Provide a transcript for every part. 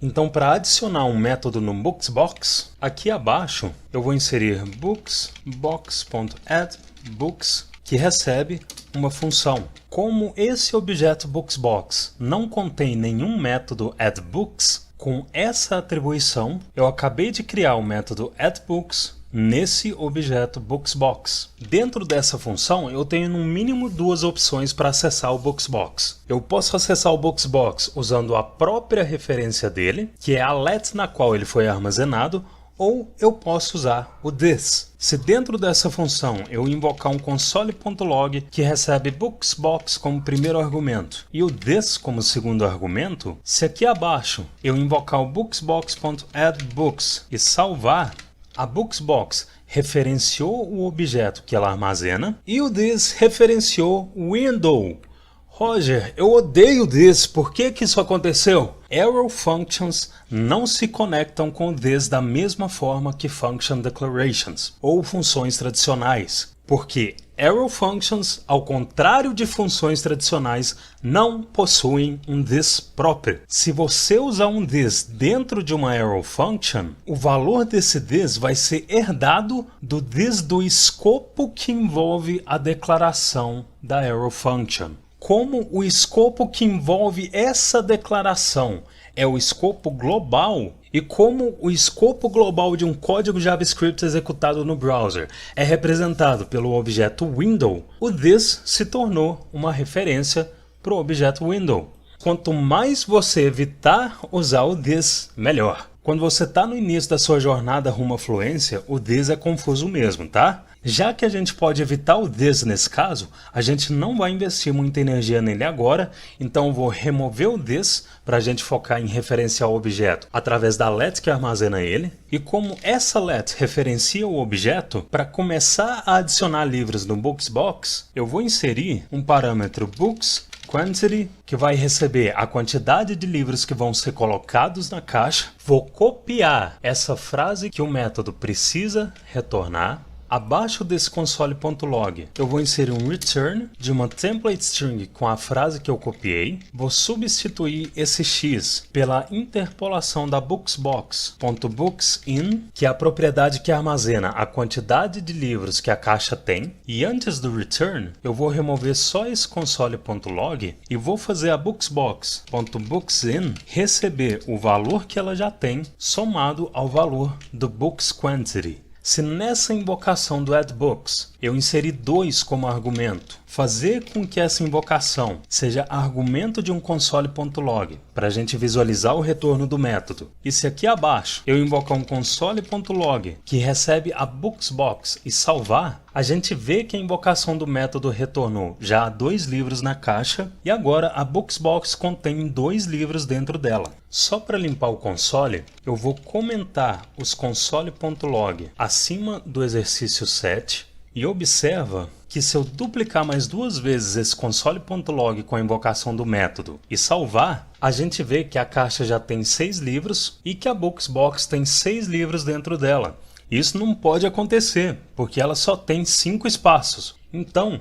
Então, para adicionar um método no BooksBox, aqui abaixo eu vou inserir booksbox.addBooks, que recebe uma função. Como esse objeto BooksBox não contém nenhum método addBooks, com essa atribuição eu acabei de criar o método addBooks nesse objeto BooksBox. Dentro dessa função eu tenho no mínimo duas opções para acessar o BooksBox. Eu posso acessar o BooksBox usando a própria referência dele, que é a let na qual ele foi armazenado, ou eu posso usar o this. Se dentro dessa função eu invocar um console.log que recebe BooksBox como primeiro argumento e o this como segundo argumento, se aqui abaixo eu invocar o BooksBox.addBooks e salvar, a BooksBox referenciou o objeto que ela armazena e o this referenciou o window. Roger, eu odeio this, por que isso aconteceu? Arrow functions não se conectam com this da mesma forma que function declarations ou funções tradicionais, porque arrow functions, ao contrário de funções tradicionais, não possuem um this próprio. Se você usar um this dentro de uma arrow function, o valor desse this vai ser herdado do this do escopo que envolve a declaração da arrow function. Como o escopo que envolve essa declaração é o escopo global, e como o escopo global de um código JavaScript executado no browser é representado pelo objeto window, o this se tornou uma referência para o objeto window. Quanto mais você evitar usar o this, melhor. Quando você está no início da sua jornada rumo à fluência, o this é confuso mesmo, tá? Já que a gente pode evitar o this nesse caso, a gente não vai investir muita energia nele agora, então eu vou remover o this para a gente focar em referenciar o objeto através da let que armazena ele. E como essa let referencia o objeto, para começar a adicionar livros no BooksBox, eu vou inserir um parâmetro BooksQuantity, que vai receber a quantidade de livros que vão ser colocados na caixa. Vou copiar essa frase que o método precisa retornar. Abaixo desse console.log eu vou inserir um return de uma template string com a frase que eu copiei. Vou substituir esse x pela interpolação da BooksBox.booksin, que é a propriedade que armazena a quantidade de livros que a caixa tem. E antes do return eu vou remover só esse console.log e vou fazer a BooksBox.booksin receber o valor que ela já tem somado ao valor do BooksQuantity. Se nessa invocação do addBooks eu inserir 2 como argumento, fazer com que essa invocação seja argumento de um console.log para a gente visualizar o retorno do método, e se aqui abaixo eu invocar um console.log que recebe a BooksBox e salvar, a gente vê que a invocação do método retornou já 2 livros na caixa e agora a BooksBox contém 2 livros dentro dela. Só para limpar o console, eu vou comentar os console.log acima do exercício 7 e observa que se eu duplicar mais 2 vezes esse console.log com a invocação do método e salvar, a gente vê que a caixa já tem 6 livros e que a BooksBox tem 6 livros dentro dela. Isso não pode acontecer, porque ela só tem 5 espaços. Então,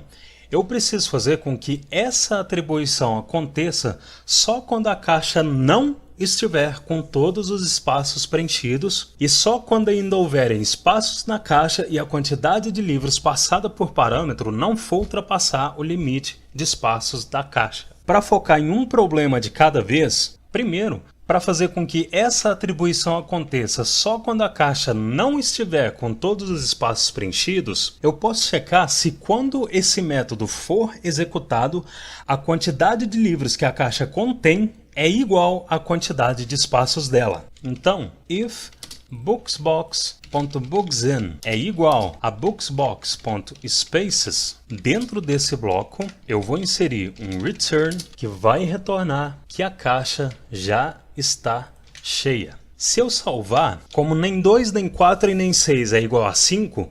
eu preciso fazer com que essa atribuição aconteça só quando a caixa não estiver com todos os espaços preenchidos e só quando ainda houverem espaços na caixa e a quantidade de livros passada por parâmetro não for ultrapassar o limite de espaços da caixa. Para focar em um problema de cada vez, primeiro, para fazer com que essa atribuição aconteça só quando a caixa não estiver com todos os espaços preenchidos, eu posso checar se quando esse método for executado, a quantidade de livros que a caixa contém é igual à quantidade de espaços dela. Então, if BooksBox.booksin é igual a BooksBox.spaces, dentro desse bloco eu vou inserir um return que vai retornar que a caixa já está cheia. Se eu salvar, como nem 2, nem 4 e nem 6 é igual a 5,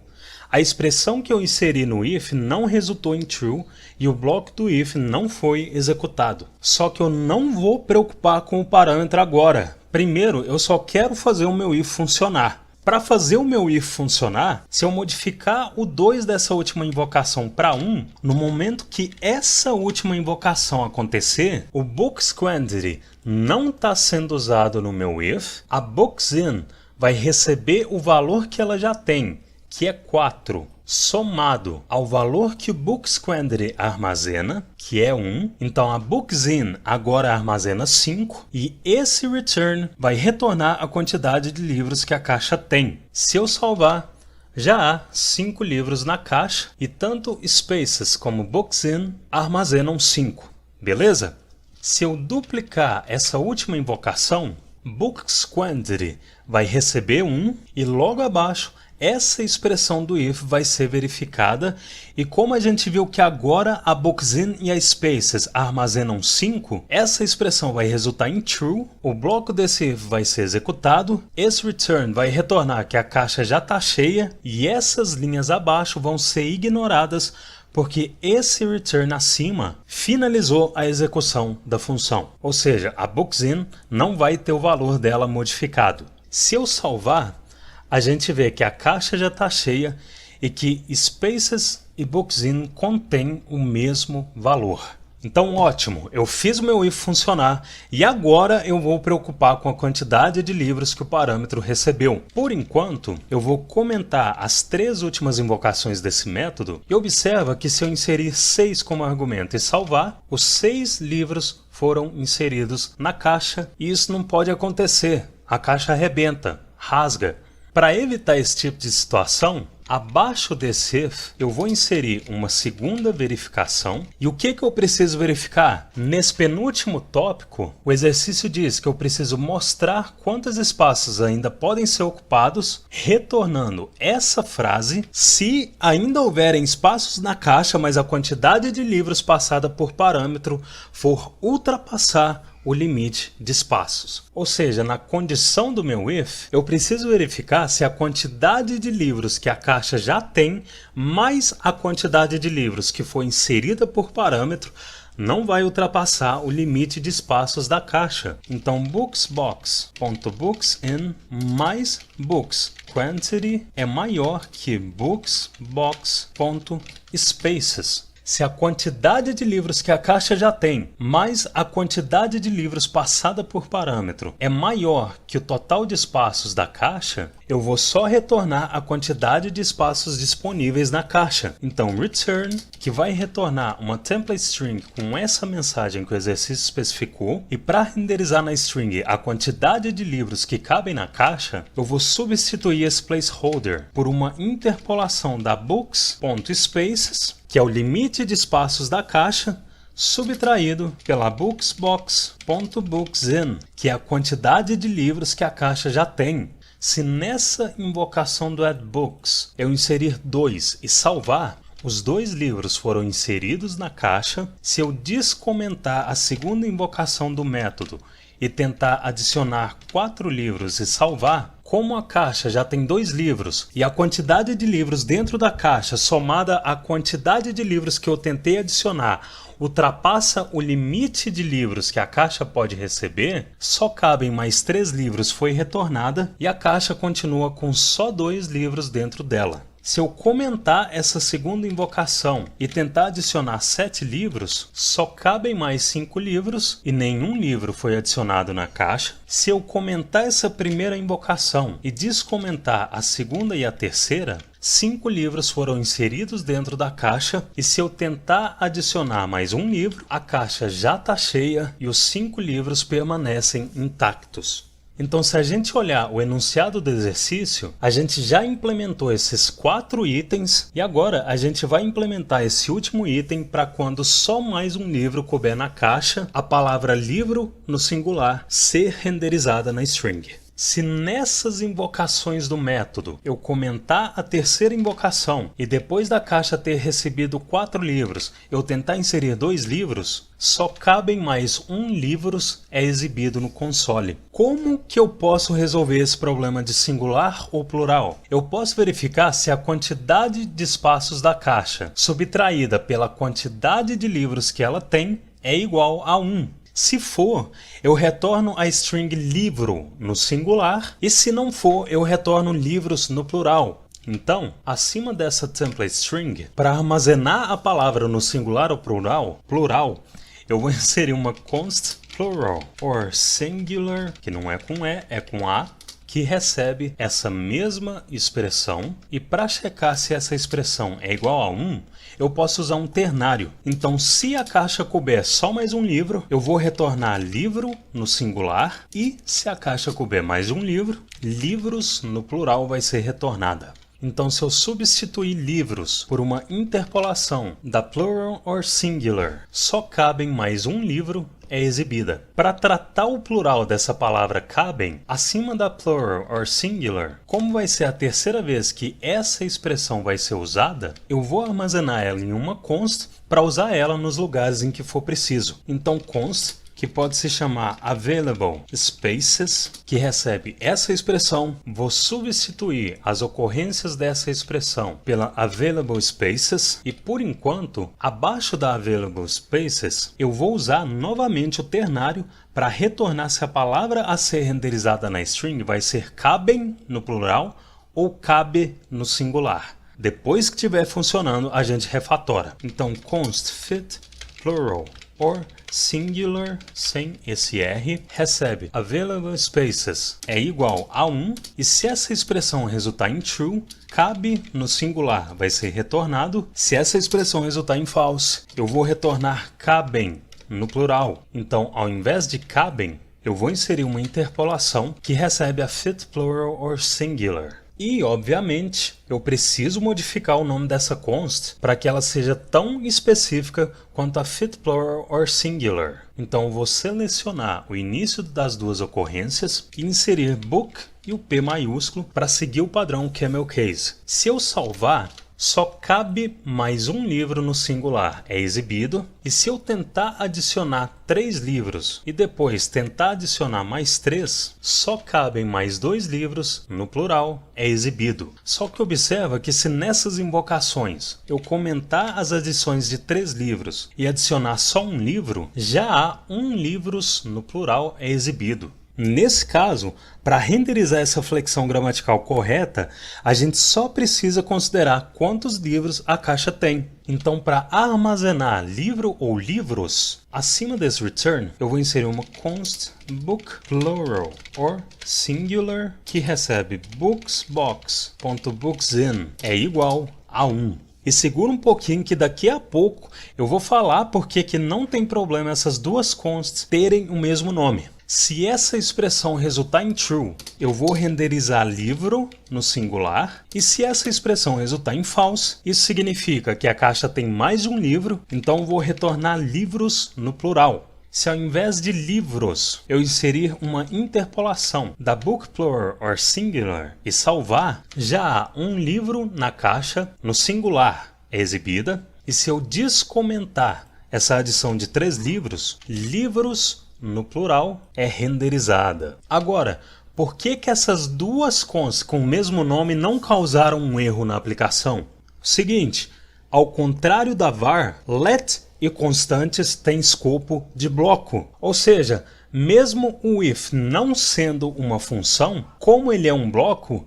a expressão que eu inseri no if não resultou em true e o bloco do if não foi executado. Só que eu não vou preocupar com o parâmetro agora. Primeiro, eu só quero fazer o meu if funcionar. Para fazer o meu if funcionar, se eu modificar o 2 dessa última invocação para 1, no momento que essa última invocação acontecer, o books quantity não está sendo usado no meu if, a booksin vai receber o valor que ela já tem, que é 4, somado ao valor que o books quantity armazena, que é 1. Então a booksin agora armazena 5 e esse return vai retornar a quantidade de livros que a caixa tem. Se eu salvar, já há 5 livros na caixa e tanto spaces como booksin armazenam 5, beleza? Se eu duplicar essa última invocação, books quantity vai receber 1 e logo abaixo essa expressão do if vai ser verificada e como a gente viu que agora a booksin e a spaces armazenam 5, essa expressão vai resultar em true, o bloco desse if vai ser executado, esse return vai retornar que a caixa já está cheia e essas linhas abaixo vão ser ignoradas porque esse return acima finalizou a execução da função, ou seja, a booksin não vai ter o valor dela modificado. Se eu salvar, a gente vê que a caixa já está cheia e que spaces e booksin contêm o mesmo valor. Então ótimo, eu fiz o meu if funcionar e agora eu vou preocupar com a quantidade de livros que o parâmetro recebeu. Por enquanto, eu vou comentar as 3 últimas invocações desse método e observa que se eu inserir 6 como argumento e salvar, os 6 livros foram inseridos na caixa e isso não pode acontecer. A caixa arrebenta, rasga. Para evitar esse tipo de situação, abaixo desse if, eu vou inserir uma segunda verificação. E o que eu preciso verificar? Nesse penúltimo tópico, o exercício diz que eu preciso mostrar quantos espaços ainda podem ser ocupados, retornando essa frase se ainda houverem espaços na caixa, mas a quantidade de livros passada por parâmetro for ultrapassar o limite de espaços. Ou seja, na condição do meu if, eu preciso verificar se a quantidade de livros que a caixa já tem, mais a quantidade de livros que foi inserida por parâmetro, não vai ultrapassar o limite de espaços da caixa. Então, booksbox.booksin mais books quantity é maior que booksbox.spaces. Se a quantidade de livros que a caixa já tem, mais a quantidade de livros passada por parâmetro é maior que o total de espaços da caixa, eu vou só retornar a quantidade de espaços disponíveis na caixa. Então return, que vai retornar uma template string com essa mensagem que o exercício especificou, e para renderizar na string a quantidade de livros que cabem na caixa, eu vou substituir esse placeholder por uma interpolação da books.spaces, que é o limite de espaços da caixa, subtraído pela booksbox.booksin, que é a quantidade de livros que a caixa já tem. Se nessa invocação do addBooks eu inserir 2 e salvar, os 2 livros foram inseridos na caixa. Se eu descomentar a segunda invocação do método e tentar adicionar 4 livros e salvar, como a caixa já tem 2 livros e a quantidade de livros dentro da caixa somada à quantidade de livros que eu tentei adicionar ultrapassa o limite de livros que a caixa pode receber, só cabem mais 3 livros foi retornada e a caixa continua com só 2 livros dentro dela. Se eu comentar essa segunda invocação e tentar adicionar 7 livros, só cabem mais 5 livros e nenhum livro foi adicionado na caixa. Se eu comentar essa primeira invocação e descomentar a segunda e a terceira, 5 livros foram inseridos dentro da caixa e se eu tentar adicionar mais um livro, a caixa já está cheia e os 5 livros permanecem intactos. Então, se a gente olhar o enunciado do exercício, a gente já implementou esses 4 itens e agora a gente vai implementar esse último item para quando só mais um livro couber na caixa, a palavra livro no singular ser renderizada na string. Se nessas invocações do método eu comentar a terceira invocação e depois da caixa ter recebido 4 livros, eu tentar inserir 2 livros, só cabem mais 1 livros é exibido no console. Como que eu posso resolver esse problema de singular ou plural? Eu posso verificar se a quantidade de espaços da caixa subtraída pela quantidade de livros que ela tem é igual a 1. Se for, eu retorno a string livro no singular, e se não for, eu retorno livros no plural. Então, acima dessa template string, para armazenar a palavra no singular ou plural, eu vou inserir uma const plural or singular, que não é com E, é com A, que recebe essa mesma expressão, e para checar se essa expressão é igual a 1, eu posso usar um ternário. Então, se a caixa couber só mais um livro, eu vou retornar livro no singular, e se a caixa couber mais um livro, livros no plural vai ser retornada. Então, se eu substituir livros por uma interpolação da plural or singular, só cabem mais um livro, é exibida. Para tratar o plural dessa palavra cabem, acima da plural or singular, como vai ser a terceira vez que essa expressão vai ser usada, eu vou armazenar ela em uma const para usar ela nos lugares em que for preciso. Então, const, que pode se chamar available spaces, que recebe essa expressão, vou substituir as ocorrências dessa expressão pela available spaces, e por enquanto, abaixo da available spaces, eu vou usar novamente o ternário para retornar se a palavra a ser renderizada na string vai ser cabem no plural ou cabe no singular. Depois que estiver funcionando, a gente refatora. Então, const fit plural or singular, sem esse R, recebe available spaces é igual a 1, e se essa expressão resultar em true, cabe no singular vai ser retornado. Se essa expressão resultar em false, eu vou retornar cabem no plural. Então, ao invés de cabem, eu vou inserir uma interpolação que recebe a fit plural or singular. E, obviamente, eu preciso modificar o nome dessa const para que ela seja tão específica quanto a fit plural or singular. Então, eu vou selecionar o início das duas ocorrências e inserir book e o P maiúsculo para seguir o padrão camel case. Se eu salvar, só cabe mais um livro no singular, é exibido, e se eu tentar adicionar 3 livros e depois tentar adicionar mais 3, só cabem mais 2 livros no plural, é exibido. Só que observa que se nessas invocações eu comentar as adições de 3 livros e adicionar só um livro, já há 1 livros no plural, é exibido. Nesse caso, para renderizar essa flexão gramatical correta, a gente só precisa considerar quantos livros a caixa tem. Então, para armazenar livro ou livros, acima desse return, eu vou inserir uma const book plural or singular, que recebe booksbox.booksin é igual a 1. E segura um pouquinho que daqui a pouco eu vou falar porque que não tem problema essas duas consts terem o mesmo nome. Se essa expressão resultar em true, eu vou renderizar livro no singular, e se essa expressão resultar em false, isso significa que a caixa tem mais de um livro, então eu vou retornar livros no plural. Se ao invés de livros eu inserir uma interpolação da book plural or singular e salvar, já há um livro na caixa no singular, é exibida, e se eu descomentar essa adição de 3 livros, livros no plural é renderizada. Agora, por que essas duas consts com o mesmo nome não causaram um erro na aplicação? Seguinte, ao contrário da var, let e constantes têm escopo de bloco. Ou seja, mesmo o if não sendo uma função, como ele é um bloco,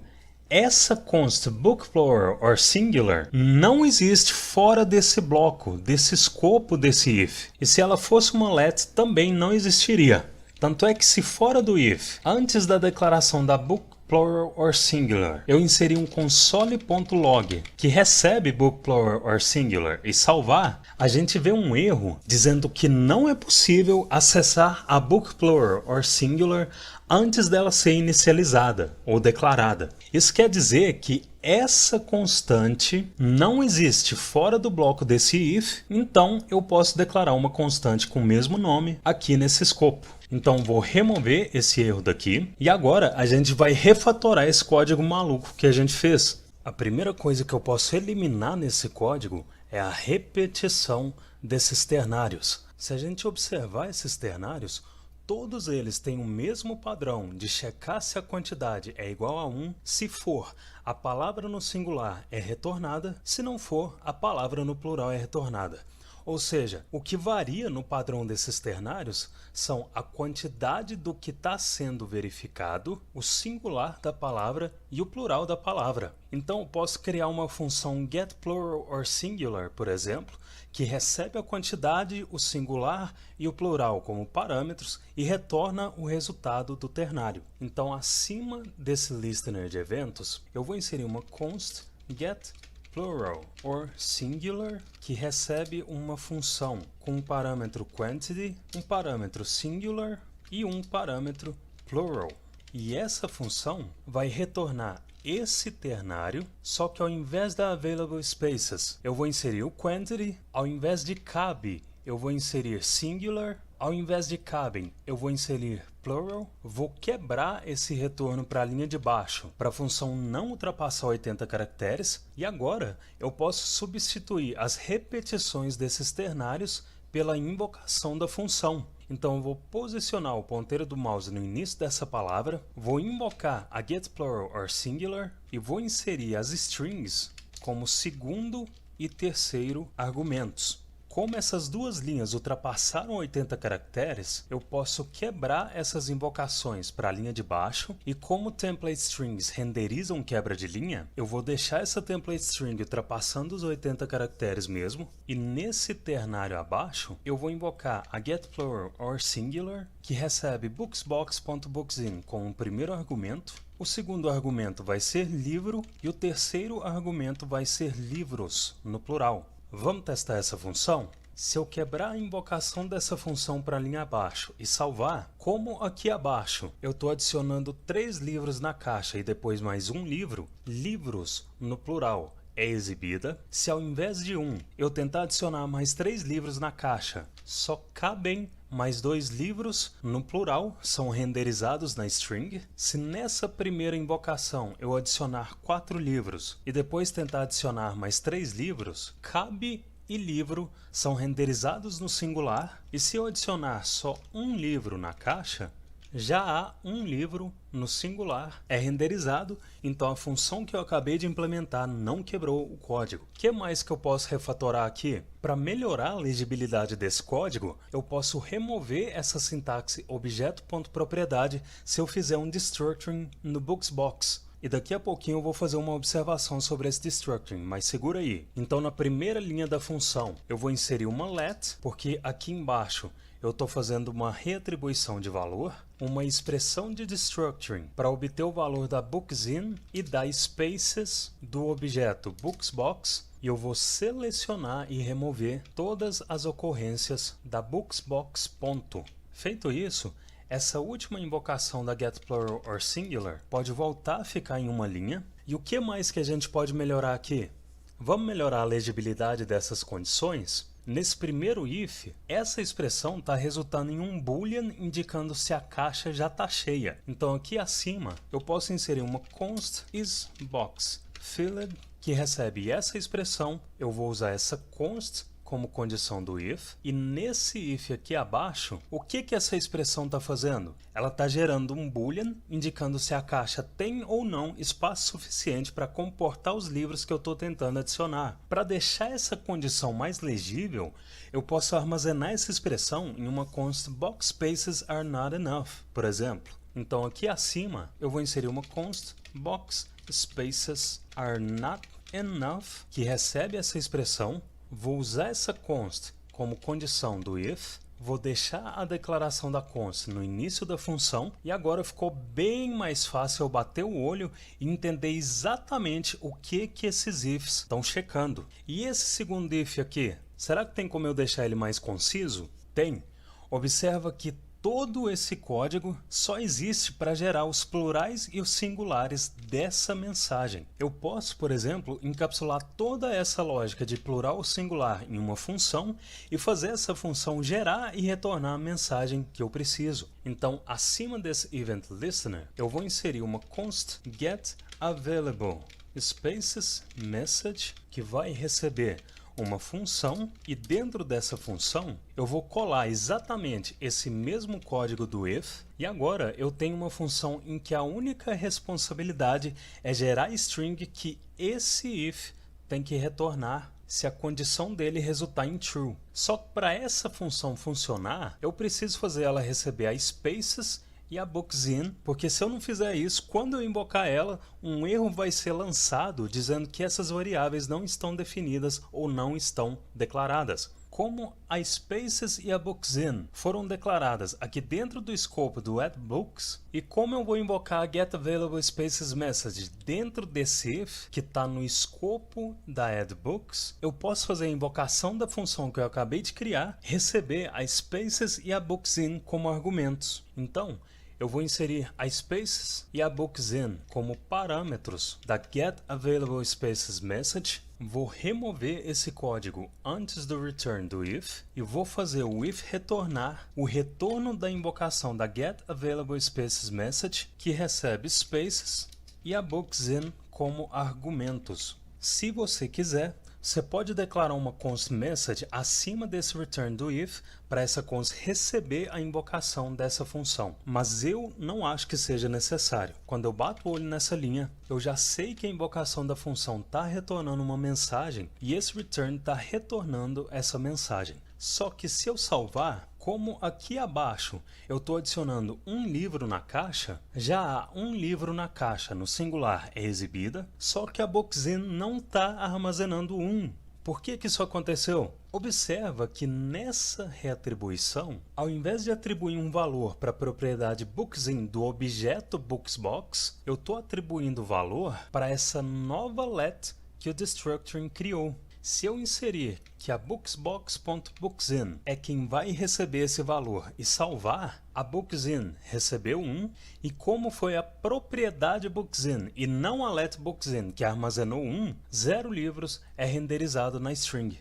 essa const book plural or singular não existe fora desse bloco, desse escopo desse if. E se ela fosse uma let, também não existiria. Tanto é que se fora do if, antes da declaração da book plural or singular, eu inseri um console.log que recebe book plural or singular e salvar, a gente vê um erro dizendo que não é possível acessar a book plural or singular antes dela ser inicializada ou declarada. Isso quer dizer que essa constante não existe fora do bloco desse if, então eu posso declarar uma constante com o mesmo nome aqui nesse escopo. Então vou remover esse erro daqui e agora a gente vai refatorar esse código maluco que a gente fez. A primeira coisa que eu posso eliminar nesse código é a repetição desses ternários. Se a gente observar esses ternários, todos eles têm o mesmo padrão de checar se a quantidade é igual a 1, se for, a palavra no singular é retornada, se não for, a palavra no plural é retornada. Ou seja, o que varia no padrão desses ternários são a quantidade do que está sendo verificado, o singular da palavra e o plural da palavra. Então eu posso criar uma função getPluralOrSingular, por exemplo, que recebe a quantidade, o singular e o plural como parâmetros e retorna o resultado do ternário. Então acima desse listener de eventos, eu vou inserir uma const getPluralOrSingular que recebe uma função com um parâmetro quantity, um parâmetro singular e um parâmetro plural. E essa função vai retornar esse ternário, só que ao invés da available spaces, eu vou inserir o quantity, ao invés de cabe, eu vou inserir singular, ao invés de cabem, eu vou inserir plural, vou quebrar esse retorno para a linha de baixo, para a função não ultrapassar 80 caracteres, e agora eu posso substituir as repetições desses ternários pela invocação da função. Então eu vou posicionar o ponteiro do mouse no início dessa palavra, vou invocar a getPluralOrSingular e vou inserir as strings como segundo e terceiro argumentos. Como essas duas linhas ultrapassaram 80 caracteres, eu posso quebrar essas invocações para a linha de baixo, e como template strings renderizam quebra de linha, eu vou deixar essa template string ultrapassando os 80 caracteres mesmo, e nesse ternário abaixo, eu vou invocar a getPluralOrSingular, que recebe booksbox.booksin como o primeiro argumento, o segundo argumento vai ser livro, e o terceiro argumento vai ser livros, no plural. Vamos testar essa função? Se eu quebrar a invocação dessa função para a linha abaixo e salvar, como aqui abaixo eu estou adicionando 3 livros na caixa e depois mais um livro, livros no plural é exibida. Se ao invés de eu tentar adicionar mais 3 livros na caixa, só cabem mais 2 livros no plural, são renderizados na string. Se nessa primeira invocação eu adicionar 4 livros e depois tentar adicionar mais 3 livros, cabe e livro são renderizados no singular, e se eu adicionar só um livro na caixa, já há um livro no singular, é renderizado, então a função que eu acabei de implementar não quebrou o código. O que mais que eu posso refatorar aqui? Para melhorar a legibilidade desse código, eu posso remover essa sintaxe objeto.propriedade se eu fizer um destructuring no Booksbox. E daqui a pouquinho eu vou fazer uma observação sobre esse destructuring, mas segura aí. Então na primeira linha da função eu vou inserir uma let, porque aqui embaixo eu estou fazendo uma reatribuição de valor, uma expressão de destructuring para obter o valor da booksin e da spaces do objeto booksbox, e eu vou selecionar e remover todas as ocorrências da booksbox ponto. Feito isso, essa última invocação da getPluralOrSingular pode voltar a ficar em uma linha. E o que mais que a gente pode melhorar aqui? Vamos melhorar a legibilidade dessas condições? Nesse primeiro if, essa expressão está resultando em um boolean indicando se a caixa já está cheia. Então aqui acima eu posso inserir uma const isBoxFilled que recebe essa expressão. Eu vou usar essa const como condição do if, e nesse if aqui abaixo, o que essa expressão está fazendo? Ela está gerando um boolean indicando se a caixa tem ou não espaço suficiente para comportar os livros que eu estou tentando adicionar. Para deixar essa condição mais legível, eu posso armazenar essa expressão em uma const boxSpaces are not enough, por exemplo. Então aqui acima eu vou inserir uma const boxSpaces are not enough que recebe essa expressão. Vou usar essa const como condição do if, vou deixar a declaração da const no início da função, e agora ficou bem mais fácil eu bater o olho e entender exatamente o que esses ifs estão checando. E esse segundo if aqui, será que tem como eu deixar ele mais conciso? Tem. Observa que todo esse código só existe para gerar os plurais e os singulares dessa mensagem. Eu posso, por exemplo, encapsular toda essa lógica de plural ou singular em uma função e fazer essa função gerar e retornar a mensagem que eu preciso. Então, acima desse event listener, eu vou inserir uma const getAvailable spaces message que vai receber uma função, e dentro dessa função eu vou colar exatamente esse mesmo código do if, e agora eu tenho uma função em que a única responsabilidade é gerar string que esse if tem que retornar se a condição dele resultar em true. Só que para essa função funcionar, eu preciso fazer ela receber a spaces e a booksin, porque se eu não fizer isso, quando eu invocar ela, um erro vai ser lançado dizendo que essas variáveis não estão definidas ou não estão declaradas. Como a spaces e a booksin foram declaradas aqui dentro do escopo do addBooks, e como eu vou invocar a getAvailableSpaces message dentro desse if, que está no escopo da addBooks, eu posso fazer a invocação da função que eu acabei de criar, receber a spaces e a booksin como argumentos. Então, eu vou inserir a spaces e a booksin como parâmetros da getAvailableSpaces message, vou remover esse código antes do return do if e vou fazer o if retornar o retorno da invocação da getAvailableSpaces message, que recebe spaces e a booksin como argumentos. Se você quiser, você pode declarar uma const message acima desse return do if para essa const receber a invocação dessa função. Mas eu não acho que seja necessário. Quando eu bato o olho nessa linha, eu já sei que a invocação da função está retornando uma mensagem e esse return está retornando essa mensagem. Só que se eu salvar, como aqui abaixo eu estou adicionando um livro na caixa, já há um livro na caixa no singular é exibida, só que a booksin não está armazenando um. Por que isso aconteceu? Observa que nessa reatribuição, ao invés de atribuir um valor para a propriedade booksin do objeto Booksbox, eu estou atribuindo valor para essa nova let que o Destructuring criou. Se eu inserir que a Booksbox.booksin é quem vai receber esse valor e salvar, a booksin recebeu 1, e como foi a propriedade booksin e não a let booksin que armazenou 1, 0 livros é renderizado na string.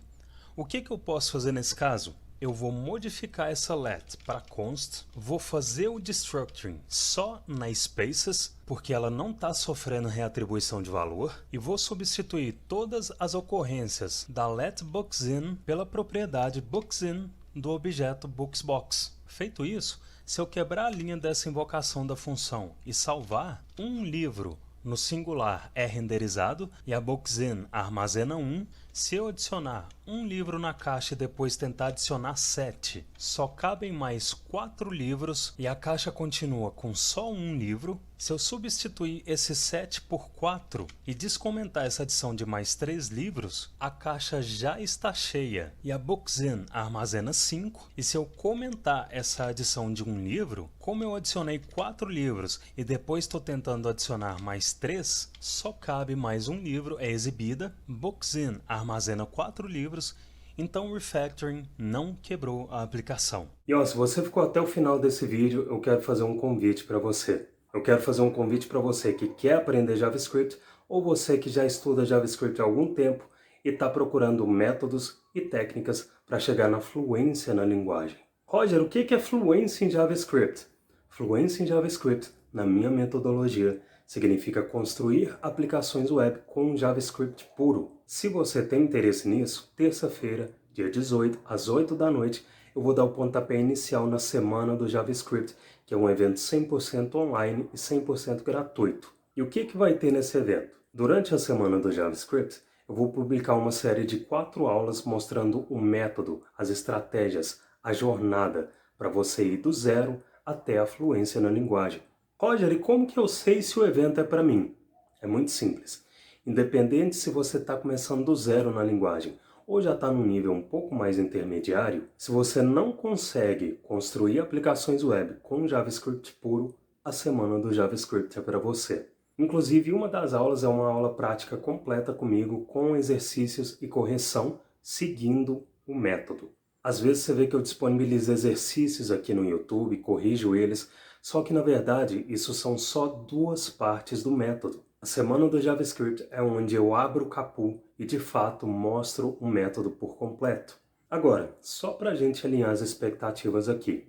O que eu posso fazer nesse caso? Eu vou modificar essa let para const, vou fazer o destructuring só na spaces, porque ela não está sofrendo reatribuição de valor, e vou substituir todas as ocorrências da let booksin pela propriedade booksin do objeto Booksbox. Feito isso, se eu quebrar a linha dessa invocação da função e salvar, um livro no singular é renderizado e a booksin armazena 1. Se eu adicionar um livro na caixa e depois tentar adicionar 7, só cabem mais 4 livros e a caixa continua com só um livro. Se eu substituir esse 7 por 4 e descomentar essa adição de mais 3 livros, a caixa já está cheia e a booksin armazena 5. E se eu comentar essa adição de um livro, como eu adicionei 4 livros e depois estou tentando adicionar mais 3, só cabe mais um livro, é exibida, booksin armazena 4 livros, então o refactoring não quebrou a aplicação. E se você ficou até o final desse vídeo, eu quero fazer um convite para você. Eu quero fazer um convite para você que quer aprender JavaScript ou você que já estuda JavaScript há algum tempo e está procurando métodos e técnicas para chegar na fluência na linguagem. Roger, o que é fluência em JavaScript? Fluência em JavaScript, na minha metodologia, significa construir aplicações web com JavaScript puro. Se você tem interesse nisso, terça-feira, dia 18, às 8 da noite, eu vou dar o pontapé inicial na Semana do JavaScript, que é um evento 100% online e 100% gratuito. E o que vai ter nesse evento? Durante a Semana do JavaScript, eu vou publicar uma série de 4 aulas mostrando o método, as estratégias, a jornada, para você ir do zero até a fluência na linguagem. Roger, e como que eu sei se o evento é para mim? É muito simples. Independente se você está começando do zero na linguagem ou já está num nível um pouco mais intermediário, se você não consegue construir aplicações web com JavaScript puro, a Semana do JavaScript é para você. Inclusive, uma das aulas é uma aula prática completa comigo, com exercícios e correção, seguindo o método. Às vezes você vê que eu disponibilizo exercícios aqui no YouTube, corrijo eles, só que na verdade isso são só 2 partes do método. A Semana do JavaScript é onde eu abro o capô e de fato mostro o método por completo. Agora, só para a gente alinhar as expectativas aqui,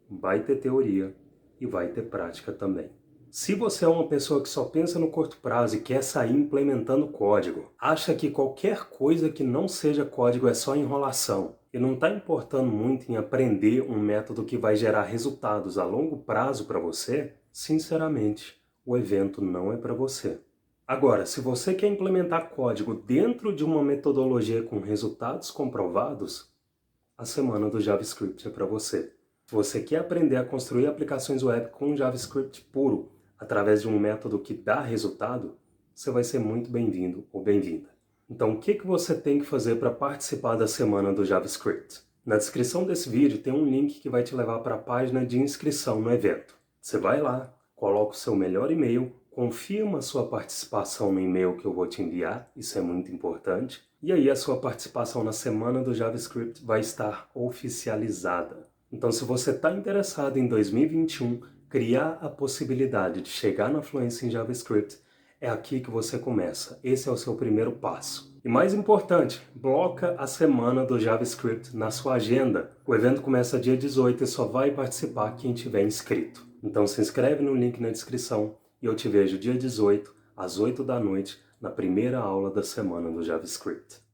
vai ter teoria e vai ter prática também. Se você é uma pessoa que só pensa no curto prazo e quer sair implementando código, acha que qualquer coisa que não seja código é só enrolação, e não está importando muito em aprender um método que vai gerar resultados a longo prazo para você, sinceramente, o evento não é para você. Agora, se você quer implementar código dentro de uma metodologia com resultados comprovados, a semana do JavaScript é para você. Se você quer aprender a construir aplicações web com JavaScript puro, através de um método que dá resultado, você vai ser muito bem-vindo ou bem-vinda. Então, o que você tem que fazer para participar da semana do JavaScript? Na descrição desse vídeo tem um link que vai te levar para a página de inscrição no evento. Você vai lá, coloca o seu melhor e-mail, confirma a sua participação no e-mail que eu vou te enviar, isso é muito importante, e aí a sua participação na semana do JavaScript vai estar oficializada. Então, se você está interessado em 2021 criar a possibilidade de chegar na fluência em JavaScript, é aqui que você começa. Esse é o seu primeiro passo. E mais importante, bloca a semana do JavaScript na sua agenda. O evento começa dia 18 e só vai participar quem tiver inscrito. Então se inscreve no link na descrição e eu te vejo dia 18, às 8 da noite, na primeira aula da semana do JavaScript.